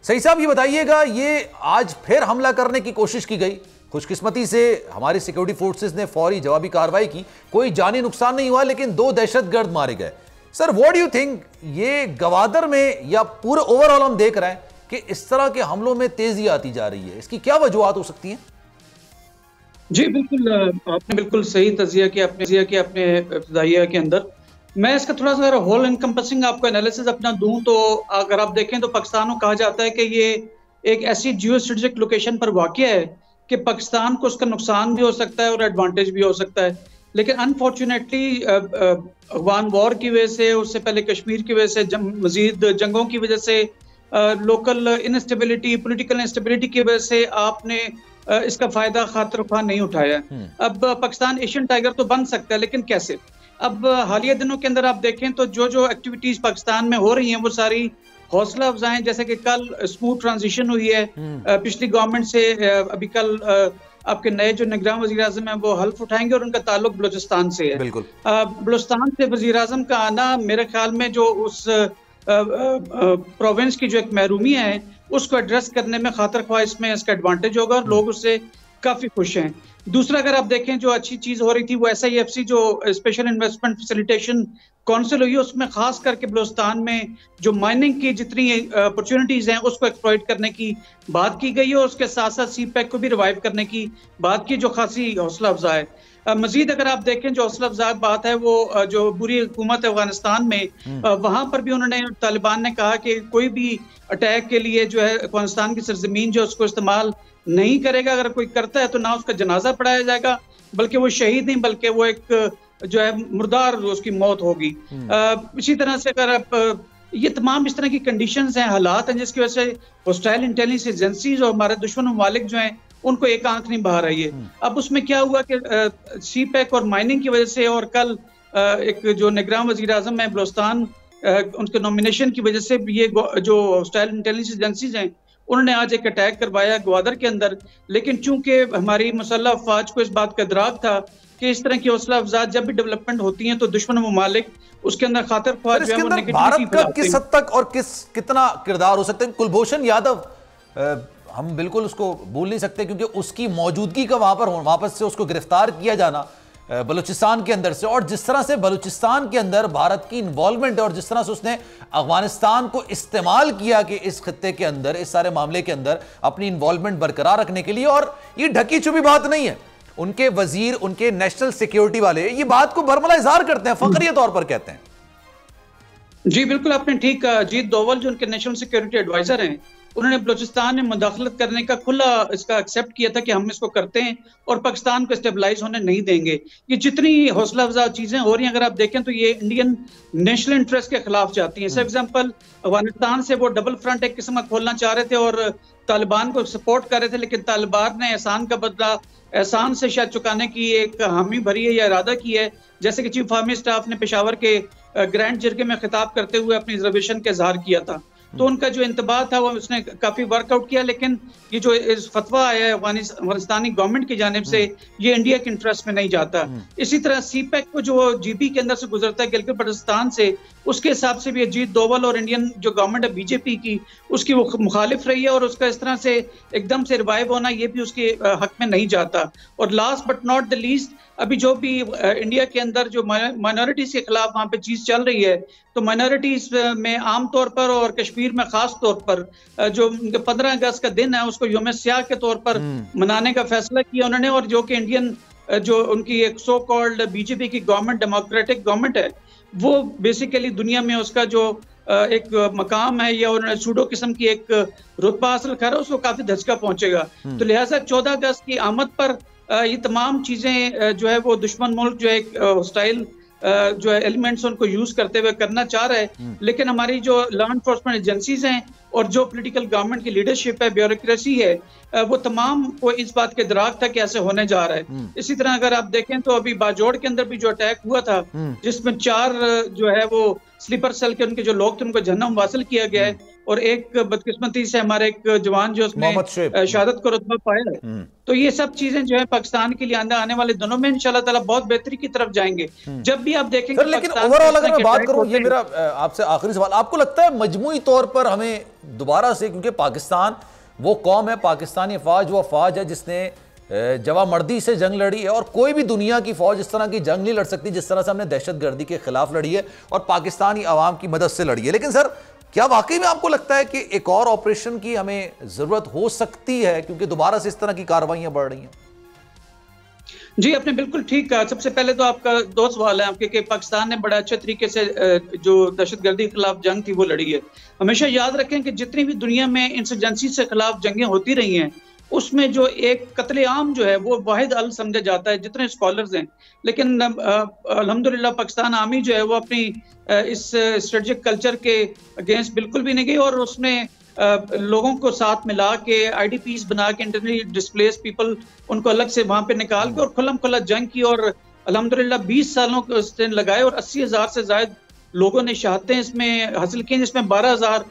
सही साहब ये बताइएगा, ये आज फिर हमला करने की कोशिश की गई, खुशकिस्मती से हमारी सिक्योरिटी फोर्सेस ने फौरी जवाबी कार्रवाई की, कोई जानी नुकसान नहीं हुआ, लेकिन 2 दहशतगर्द मारे गए। Sir what do you think, ये गवादर में या पूरे ओवरऑल हम देख रहे हैं कि इस तरह के हमलों में तेजी आती जा रही है, इसकी क्या वजूहत हो सकती हैं? जी बिल्कुल, आपने बिल्कुल सही तजिया किया अपने इब्तिदाइया के अंदर। मैं इसका थोड़ा सा होल इनकम्पसिंग आपको एनालिसिस अपना दूं तो अगर आप देखें तो पाकिस्तान को कहा जाता है कि ये एक ऐसी जियो स्ट्रेटेजिक लोकेशन पर वाक़या है कि पाकिस्तान को उसका नुकसान भी हो सकता है और एडवांटेज भी हो सकता है। लेकिन अनफॉर्चुनेटली अफगान वॉर की वजह से, उससे पहले कश्मीर की वजह से, मजीद जंगों की वजह से, लोकल इनस्टेबिलिटी, पॉलिटिकल इंस्टेबिलिटी की वजह से आपने इसका फायदा खातिर ख्वाह नहीं उठाया। अब पाकिस्तान एशियन टाइगर तो बन सकता है, लेकिन कैसे? अब हालिया दिनों के अंदर आप देखें तो जो एक्टिविटीज पाकिस्तान में हो रही हैं वो सारी हौसला अफजाएं, जैसे कि कल स्मूथ ट्रांजिशन हुई है पिछली गवर्नमेंट से। अभी कल आपके नए जो निगरान वजीर आजम है वो हल्फ उठाएंगे और उनका ताल्लुक बलूचिस्तान से है। बिल्कुल बलूचिस्तान से वजीर आजम का आना मेरे ख्याल में जो उस प्रोविंस की जो एक महरूमिया है उसको एड्रेस करने में खातिर ख्वाह इसमें इसका एडवांटेज होगा और लोग उससे काफी खुश हैं। दूसरा, अगर आप देखें जो अच्छी चीज हो रही थी वो SIFC जो स्पेशल इन्वेस्टमेंट फैसिलिटेशन काउंसिल हुई है, उसमें खास करके बलूचिस्तान में जो माइनिंग की जितनी अपॉर्चुनिटीज हैं उसको एक्सप्लॉइट करने की बात की गई है और उसके साथ साथ CPEC को भी रिवाइव करने की बात की, जो खासी हौसला अफजा है। मजीद अगर आप देखें जो हौसला अफजा बात है वो जो बुरी हुकूमत है अफगानिस्तान में, वहां पर भी उन्होंने, तालिबान ने कहा कि कोई भी अटैक के लिए जो है अफगानिस्तान की सरजमीन जो उसको इस्तेमाल नहीं करेगा, अगर कोई करता है तो ना उसका जनाजा पढ़ाया जाएगा, बल्कि वो शहीद नहीं बल्कि वो एक जो है मुर्दार उसकी मौत होगी। इसी तरह से अगर आप ये तमाम इस तरह की कंडीशंस हैं, हालात हैं जिसकी वजह से होस्टाइल इंटेलिजेंस एजेंसीज और हमारे दुश्मन ममालिक जो हैं उनको एक आंख नहीं बहा रही है। अब उसमें क्या हुआ कि CPEC और माइनिंग की वजह से और कल एक जो निगरान वजीर आजम है बलूचिस्तान, उनके नॉमिनेशन की वजह से ये जो होस्टाइल इंटेलिजेंस एजेंसीज हैं उन्होंने आज एक अटैक करवाया ग्वादर के अंदर। लेकिन चूंकि हमारी मुसल्लह अफवाज को इस बात का इदराक था कि इस तरह की हौसला अफजा जब भी डेवलपमेंट होती हैं तो दुश्मन ममालिक उसके अंदर खातिर ख्वाह जो है वो भारत का किस हद तक और कितना किरदार हो सकता है? कुलभूषण यादव, हम बिल्कुल उसको भूल नहीं सकते क्योंकि उसकी मौजूदगी का वहां पर वापस से उसको गिरफ्तार किया जाना बलूचिस्तान के अंदर से, और जिस तरह से बलूचिस्तान के अंदर भारत की इन्वॉल्वमेंट है और जिस तरह से उसने अफगानिस्तान को इस्तेमाल किया कि इस खत्ते के अंदर, इस सारे मामले के अंदर अपनी इन्वॉल्वमेंट बरकरार रखने के लिए, और ये ढकी छुपी बात नहीं है। उनके वजीर, उनके नेशनल सिक्योरिटी वाले ये बात को बरमला इजहार करते हैं, फखरिया तौर पर कहते हैं। जी बिल्कुल, आपने ठीक कहा। अजीत डोवल जो उनके नेशनल सिक्योरिटी एडवाइजर हैं, उन्होंने बलूचिस्तान में मुदाखलत करने का खुला इसका एक्सेप्ट किया था कि हम इसको करते हैं और पाकिस्तान को स्टेबलाइज होने नहीं देंगे। ये जितनी हौसला अफजा चीजें हो रही हैं अगर आप देखें तो ये इंडियन नेशनल इंटरेस्ट के खिलाफ जाती हैं। फॉर एग्जांपल अफगानिस्तान से वो डबल फ्रंट एक किस्म का खोलना चाह रहे थे और तालिबान को सपोर्ट कर रहे थे, लेकिन तालिबान ने एहसान का बदला एहसान से शायद चुकाने की एक हामी भरी है या इरादा की है। जैसे कि चीफ आर्मी स्टाफ ने पेशावर के ग्रैंड जिरगे में खिताब करते हुए अपनी रिजर्वेशन का इजहार किया था, तो उनका जो इंतबाह था वो उसने काफी वर्कआउट किया। लेकिन ये जो इस फतवा आया है अफगानिस्तानी गवर्नमेंट की जानिब से, ये इंडिया के इंटरेस्ट में नहीं जाता। इसी तरह CPEC को जो GB के अंदर से गुजरता है गिलगित बल्टिस्तान से, उसके हिसाब से भी अजीत डोवल और इंडियन जो गवर्नमेंट है BJP की, उसकी वो मुखालिफ रही है और उसका इस तरह से एकदम से रिवाइव होना ये भी उसके हक में नहीं जाता। और last but not the least, अभी जो भी इंडिया के अंदर जो माइनॉरिटीज के खिलाफ वहां पे चीज चल रही है, तो माइनॉरिटीज में आमतौर पर और कश्मीर में खास तौर पर जो 15 अगस्त का दिन है उसको यौम स्याह के तौर पर मनाने का फैसला किया उन्होंने। और जो कि इंडियन जो उनकी एक सो कॉल्ड BJP की गवर्नमेंट, डेमोक्रेटिक गवर्नमेंट है, वो बेसिकली दुनिया में उसका जो एक मकाम है या उन्होंने सूडो किस्म की एक रुतबा हासिल करा, उसको काफी धचका पहुंचेगा। तो लिहाजा 14 अगस्त की आमद पर ये तमाम चीजें जो है वो दुश्मन मुल्क जो है हॉस्टाइल जो है एलिमेंट्स उनको यूज करते हुए करना चाह रहा है। लेकिन हमारी जो लॉ एनफोर्समेंट एजेंसीज हैं और जो पॉलिटिकल गवर्नमेंट की लीडरशिप है, ब्यूरोक्रेसी है, वो तमाम को इस बात के इदराक था कि ऐसे होने जा रहा है। इसी तरह अगर आप देखें तो अभी बाजोड़ के अंदर भी जो अटैक हुआ था जिसमें 4 जो है वो स्लीपर सेल के उनके जो लोग थे उनको जहन्नम वासिल किया गया है, और एक बदकिस्मती से हमारे एक जवान जो उसने मोहम्मद शुएब शहादत को रुतबा पाया है। तो ये सब चीजें जो है पाकिस्तान के लिए आने वाले दिनों में इंशाल्लाह ताला बहुत बेहतरी की तरफ जाएंगे। जब भी आप देखेंगे लेकिन ओवरऑल अगर मैं बात करूं, ये मेरा आपसे आखिरी सवाल, आपको लगता है मजमूई तौर पर हमें दोबारा से, क्योंकि पाकिस्तान वो कौम है, पाकिस्तानी फौज वो फौज है जिसने जवामर्दी से जंग लड़ी है, और कोई भी दुनिया की फौज इस तरह की जंग नहीं लड़ सकती जिस तरह से हमने दहशतगर्दी के खिलाफ लड़ी है और पाकिस्तानी आवाम की मदद से लड़ी है। लेकिन सर, क्या वाकई में आपको लगता है कि एक और ऑपरेशन की हमें जरूरत हो सकती है, क्योंकि दोबारा से इस तरह की कार्रवाइयां बढ़ रही हैं? जी, आपने बिल्कुल ठीक कहा। सबसे पहले तो आपका दो सवाल है आपके कि पाकिस्तान ने बड़ा अच्छे तरीके से जो दहशतगर्दी के खिलाफ जंग थी वो लड़ी है। हमेशा याद रखें कि जितनी भी दुनिया में इंसर्जेंसी से खिलाफ जंगें होती रही हैं, उसमें जो एक कत्लेआम जो है वो वाहिद हल समझा जाता है जितने स्कॉलर्स हैं। लेकिन अल्हम्दुलिल्लाह पाकिस्तान आर्मी जो है वो अपनी इस स्ट्रेटेजिक कल्चर के अगेंस्ट बिल्कुल भी नहीं गई, और उसने लोगों को साथ मिला के IDPs बना के, इंटरनली डिस्प्लेस पीपल, उनको अलग से वहां पे निकाल के और खुल्लम खुल्ला जंग की, और अल्हम्दुलिल्लाह 20 सालों को उसने लगाए और 80,000 से ज्यादा लोगों ने शहादतें इसमें हासिल की, जिसमें 12,000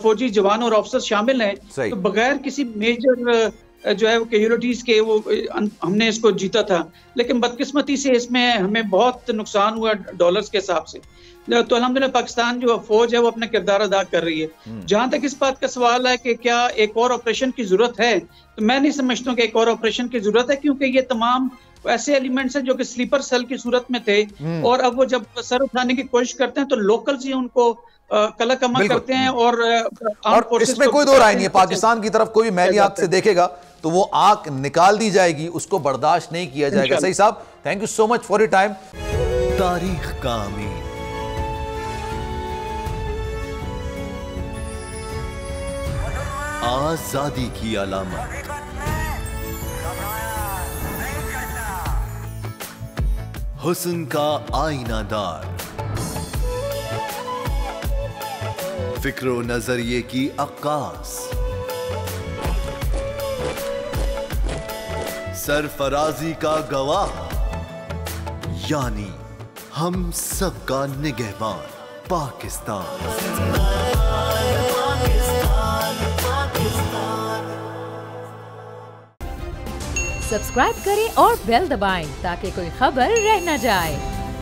फौजी जवान और ऑफिसर शामिल हैं। तो बगैर किसी मेजर जो है वो कैजुअलिटीज के वो हमने इसको जीता था। लेकिन बदकिस्मती से इसमें हमें बहुत नुकसान हुआ डॉलर्स के हिसाब से। तो अल्हम्दुलिल्लाह पाकिस्तान जो फौज है वो अपना किरदार अदा कर रही है। जहां तक इस बात का सवाल है कि क्या एक और ऑपरेशन की जरूरत है, तो मैं नहीं समझता कि एक और ऑपरेशन की जरूरत है, क्योंकि ये तमाम ऐसे एलिमेंट्स हैं जो कि स्लीपर सेल की सूरत में थे, और अब वो जब सर उठाने की कोशिश करते हैं तो लोकल्स ही उनको कला कमा करते हैं। और इसमें कोई दो राय नहीं है, पाकिस्तान की तरफ कोई मैली आंख से देखेगा तो वो आंख निकाल दी जाएगी, उसको बर्दाश्त नहीं किया जाएगा। सही साहब, thank you so much for your time. तारीख का अमीर, आजादी की अलामत, हुस्न का आईनादार, फिक्रो नजरिए की अक्कास, सरफराजी का गवाह, यानी हम सबका निगहबान पाकिस्तान। सब्सक्राइब करें और बेल दबाएं ताकि कोई खबर रह न जाए।